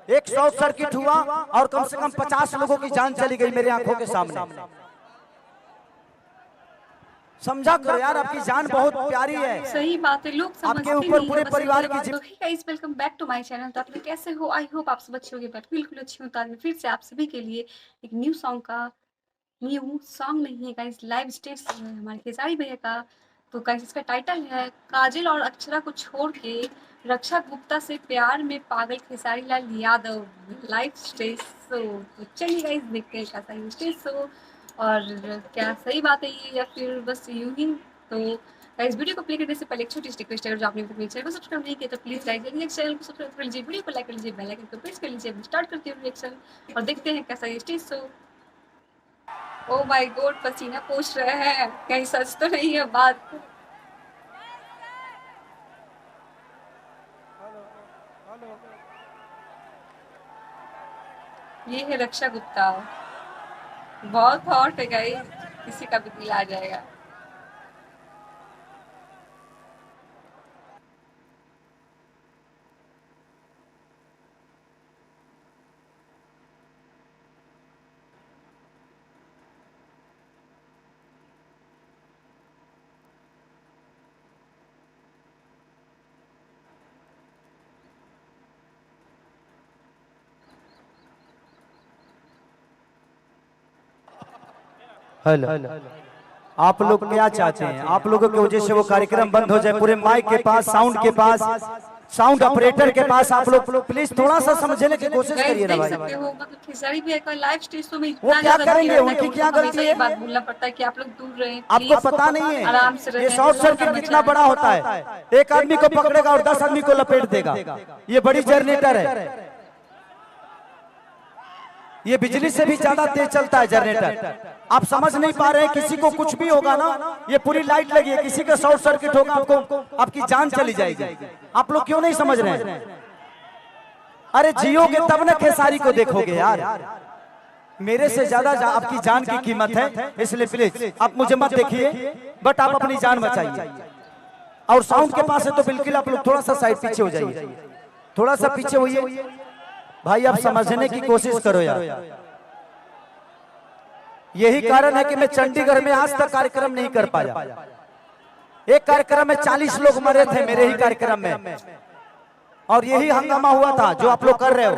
एक short circuit हुआ और कम से कम 50 लोगों की जान चली गई मेरे आंखों के सामने। समझा करो यार, आपकी जान बहुत प्यारी है। सही बात है, लोग समझते आपके ऊपर पूरे नहीं परिवार की तो hey guys, welcome back to my channel. तो आप लोग कैसे हो? आई होप आप सब अच्छे होंगे। बट बिल्कुल अच्छी हूँ। तो आज मैं फिर से आप सभी के लिए एक न्यू सॉन्ग नहीं है गाइस, लाइव स्टेज है हमारे खेसारी भैया का। तो गाइस इसका टाइटल है काजल और अक्षरा को छोड़ के रक्षा गुप्ता से प्यार में पागल Khesari Lal Yadav live stage show. तो चलिए गाइस देखते हैं कैसा ये स्टेज शो, और क्या सही बात है ये या फिर बस यूं ही। तो गाइस वीडियो को प्ले करने से पहले एक छोटी सी रिक्वेस्ट है, जो आपने मेरे चैनल को सब्सक्राइब नहीं किया तो प्लीज लाइक करिए, चैनल को सब्सक्राइब कर लीजिए, वीडियो को लाइक कर लीजिए, बेल आइकन को प्रेस कर लीजिए। स्टार्ट करते हैं रिएक्शन और देखते हैं कैसा ये stage show. Oh my God, पसीना पोंछ रहे हैं, कहीं सच तो नहीं है बात। ये है रक्षा गुप्ता, बहुत हॉट है गाइस, किसी का भी दिल आ जाएगा। हेलो, आप लोग क्या चाहते हैं? आप लोगों की वजह से वो कार्यक्रम बंद हो जाए। पूरे माइक के पास, साउंड के पास, साउंड ऑपरेटर के पास आप लोग प्लीज थोड़ा सा समझने की कोशिश करिए ना भाई। सकते हो मतलब खेसारी भैया का लाइव स्टेज तो में वो इतना क्या ज्यादा करेंगे? उनकी क्या गलती है? बात बोलना पड़ता है कि आप लोग दूर रहें, आपको पता नहीं है आराम से ये रहें। शॉर्ट सर्किट कितना बड़ा होता है? एक आदमी को पकड़ेगा और 10 आदमी को लपेट देगा। ये बड़ी जनरेटर है, ये बिजली से भी ज्यादा तेज चलता है जनरेटर। आप समझ नहीं पा रहे हैं, किसी को कुछ भी होगा ना, ये पूरी लाइट लगी है, किसी का शॉर्ट सर्किट होगा आपको, आपकी जान चली जाएगी। आप लोग क्यों नहीं समझ रहे हैं? अरे जियोगे तब ना खेसारी को देखोगे यार। मेरे से ज्यादा आपकी जान की कीमत है, इसलिए प्लीज आप मुझे मत देखिए, बट आप अपनी जान बचाइए। और साउंड के पास है तो बिल्कुल आप लोग थोड़ा सा साइड पीछे हो जाइए, थोड़ा सा पीछे होइए भाई। आप समझने की कोशिश करो यार। यही कारण है कि मैं चंडीगढ़ में आज तक कार्यक्रम नहीं कर पाया। एक कार्यक्रम में 40 लोग मरे थे मेरे ही कार्यक्रम में, और यही हंगामा हुआ था जो आप लोग कर रहे हो।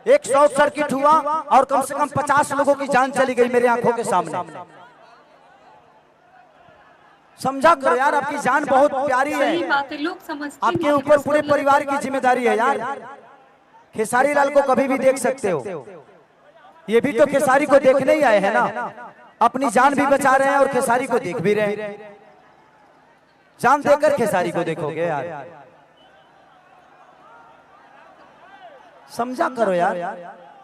एक शॉर्ट सर्किट हुआ और कम से कम 50 लोगों की जान चली गई मेरे आंखों के सामने। समझा करो यार, आपकी जान बहुत प्यारी है। सही बात है, लोग समझते आपके ऊपर पूरे परिवार की जिम्मेदारी है यार। खेसारी लाल को कभी भी देख सकते हो, ये भी तो खेसारी को देखने ही आए हैं ना। अपनी जान भी बचा रहे हैं और खेसारी को देख भी रहे हैं। जान देकर खेसारी को देखोगे यार। समझा करो यार,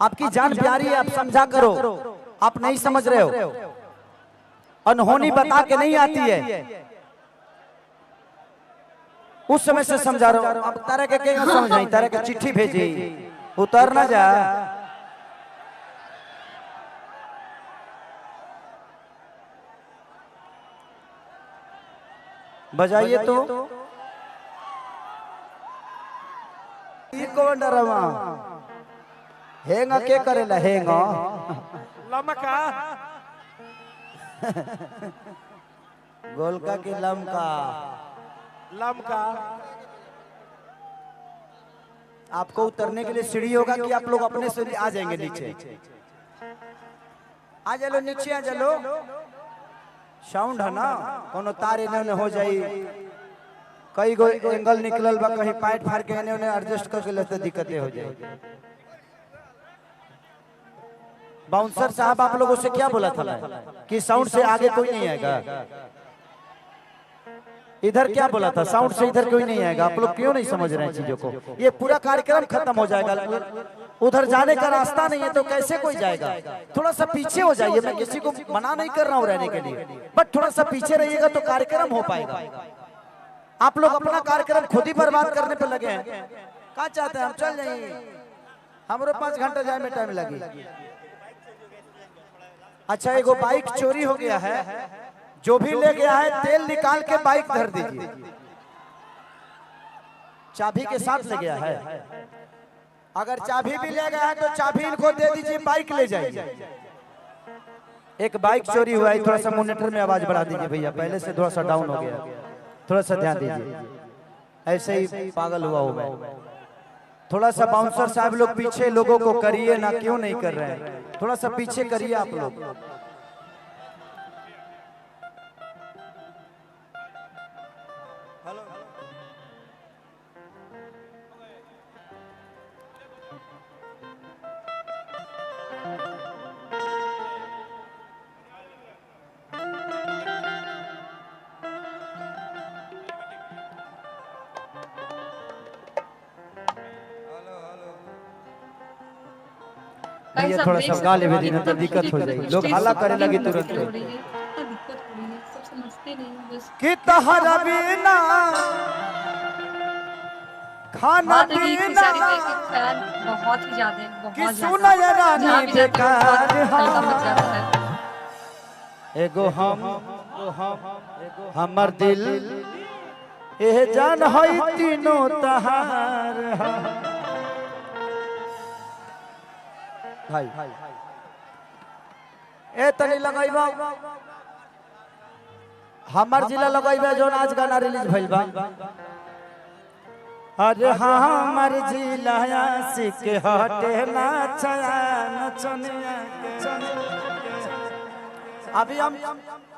आपकी जान प्यारी है, आप समझा करो। आप नहीं समझ रहे हो, अनहोनी बता के नहीं आती है। उस समय से समझा रहा हूं, अब तारा के क्या समझ नहीं, तारा के चिट्ठी भेजी, उतर ना जा। बजाइए तो ये कौन डरवा हेंगा के करेला हेंगा लमका गोलका की लमका लमका। आपको उतरने के लिए सीढ़ी होगा कि आप लोग अपने से आ जाएंगे नीचे? आ चलो नीचे, आ चलो। साउंड है ना, कोनो तार इन्हें हो जाई, कई गो एंगल निकलल बा, कहीं पाइट फाड़ के इन्हें एडजस्ट करके लेते दिक्कतें हो जाएगी। बाउंसर साहब आप लोगों से क्या बोला था कि साउंड से आगे कोई नहीं आएगा? इधर क्या बोला था? साउंड से इधर कोई नहीं आएगा। आप लोग क्यों नहीं समझ रहे हैं चीजों को? ये पूरा कार्यक्रम खत्म हो जाएगा, उधर जाने का रास्ता नहीं है तो कैसे कोई जाएगा? थोड़ा सा पीछे हो जाइए, मैं किसी को मना नहीं कर रहा हूँ रहने के लिए, बट थोड़ा सा पीछे रहिएगा तो कार्यक्रम हो पाएगा। आप लोग अपना कार्यक्रम खुद ही बर्बाद करने पर लगे हैं। क्या चाहते हैं हम चल जाइए? हमारे 5 घंटा जाए में टाइम लगी। अच्छा, एगो बाइक चोरी हो गया है, जो भी ले गया है तेल निकाल के बाइक धर दीजिए। चाबी के साथ ले गया है। अगर चाबी भी ले गया है तो चाबी इनको दे दीजिए, बाइक ले जाइए। एक बाइक चोरी हुआ है, थोड़ा सा मॉनिटर में आवाज बढ़ा दीजिए भैया, पहले से थोड़ा सा डाउन हो गया, थोड़ा सा ध्यान दीजिए। ऐसे ही पागल हुआ हूं मैं। थोड़ा सा बाउंसर साहब लोग पीछे लोगों को करिए ना, क्यों नहीं कर रहे हैं, थोड़ा सा पीछे करिए आप लोग। गाइस, ये आप थोड़ा देख सा सकते गा हो लेवे कि दी ना तो इतना दिक्कत हो मुश्किल जाएगी, स्टेज लोग हल्ला करे लगे कितनी तुरंत। मुश्किल हो रही है, इतना दिक्कत हो रही है, सब समझते नहीं हैं बस। कि तहरा बिना खाना बात है कि पीना खेसारी भाई के फैन बहुत ही ज्यादा हैं, कि बहुत सुना ज्यादा। ये रानी जहाँ भी जाते हैं बेकार बहुत हल्का मच जाता है। एगो हम हमर दिल ए जान हई तीनों तहार भाई ए तनी लगाइबा हमर जिला लगाइबा जो आज गाना रिलीज भइल बा। अरे हमर जिला आशिक हटे ना नचनिया अभी हम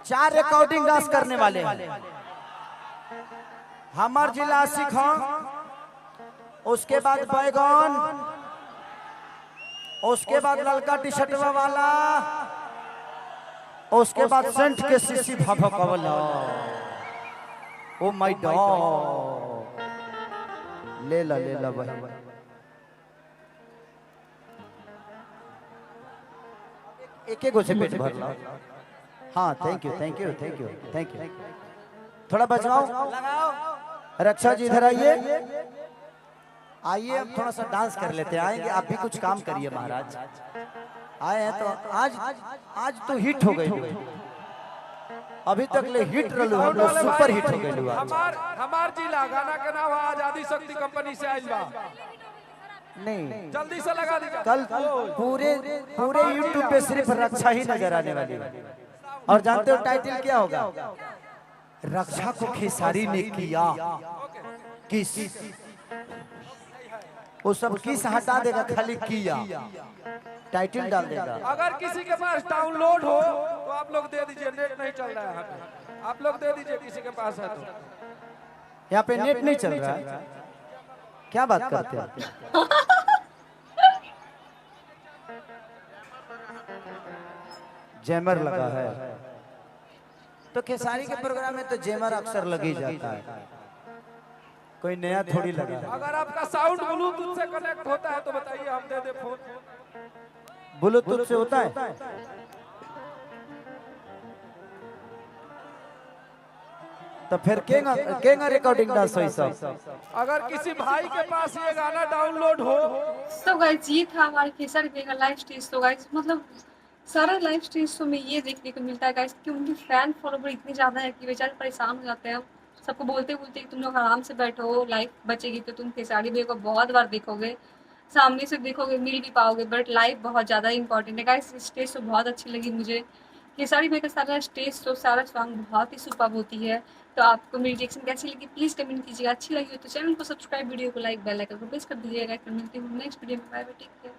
4 रिकॉर्डिंग डांस करने वाले हैं। हमार जिला आशिक हो, उसके बाद बैगन, उसके बाद ललका टी शर्ट वाला, उसके बाद सेंट के सीसी भभक वाला। ओ माय गॉड, ले ला भाई। एक एक से पेट भर ला। हाँ थैंक यू। थोड़ा बचवाओ, रक्षा जी इधर आइए, आइए अब थोड़ा सा डांस कर लेते हैं। आएंगे आप भी कुछ काम करिए महाराज, आए हैं तो आज तो हिट हो गई, अभी तक ले हिट रहलू, हम लोग सुपर हिट हो गए। हमार जिला गाना के नाम आजादी शक्ति कंपनी से आइल बा। नहीं जल्दी से लगा दीजिए। कल पूरे YouTube पे सिर्फ रक्षा ही नजर आने वाली है। और जानते हो टाइटल क्या होगा? रक्षा को खेसारी ने किया किस, वो सब किस हटा देगा, खाली किया टाइटल डाल देगा। अगर किसी के पास डाउनलोड हो तो आप लोग दे दीजिए, नेट नहीं चल रहा है यहाँ पे, आप लोग दे दीजिए किसी के पास है तो। यहाँ पे नेट नहीं चल रहा है, क्या बात करते हैं? जैमर लगा है तो खेसारी के प्रोग्राम में तो जैमर अक्सर लग ही जाता है, कोई नया थोड़ी लगा है। अगर आपका साउंड ब्लूटूथ से कनेक्ट होता है तो बताइए, हम दे दे फोन। ब्लूटूथ से होता है तो फिर केगा रिकॉर्डिंग डांस होई सब। अगर किसी भाई के पास ये गाना डाउनलोड हो तो गाइस ये था हमारे खेसारी भाई का लाइव स्टेज। तो गाइस मतलब सारा लाइव स्टेज शो में ये देखने को मिलता है गाइस कि उनकी फैन फॉलोवर इतनी ज़्यादा है कि बेचारे परेशान हो जाते हैं। सबको बोलते तुम लोग आराम से बैठो, लाइव बचेगी तो तुम खेसारी भाई को बहुत बार देखोगे, सामने से देखोगे, मिल भी पाओगे, बट लाइव बहुत ज़्यादा इंपॉर्टेंट है गाइस। स्टेज शो बहुत अच्छी लगी मुझे, खेसारी भाई का सारा स्टेज शो, सारा सॉन्ग बहुत ही सुपर्ब होती है। तो आपको मेरी रिएक्शन कैसी लगी प्लीज़ कमेंट कीजिएगा। अच्छी लगी हो तो चैनल को सब्सक्राइब, वीडियो को लाइक, बेल आइकन को प्रेस कर दीजिएगा। फिर मिलती हूँ नेक्स्ट वीडियो में। Bye bye, take care.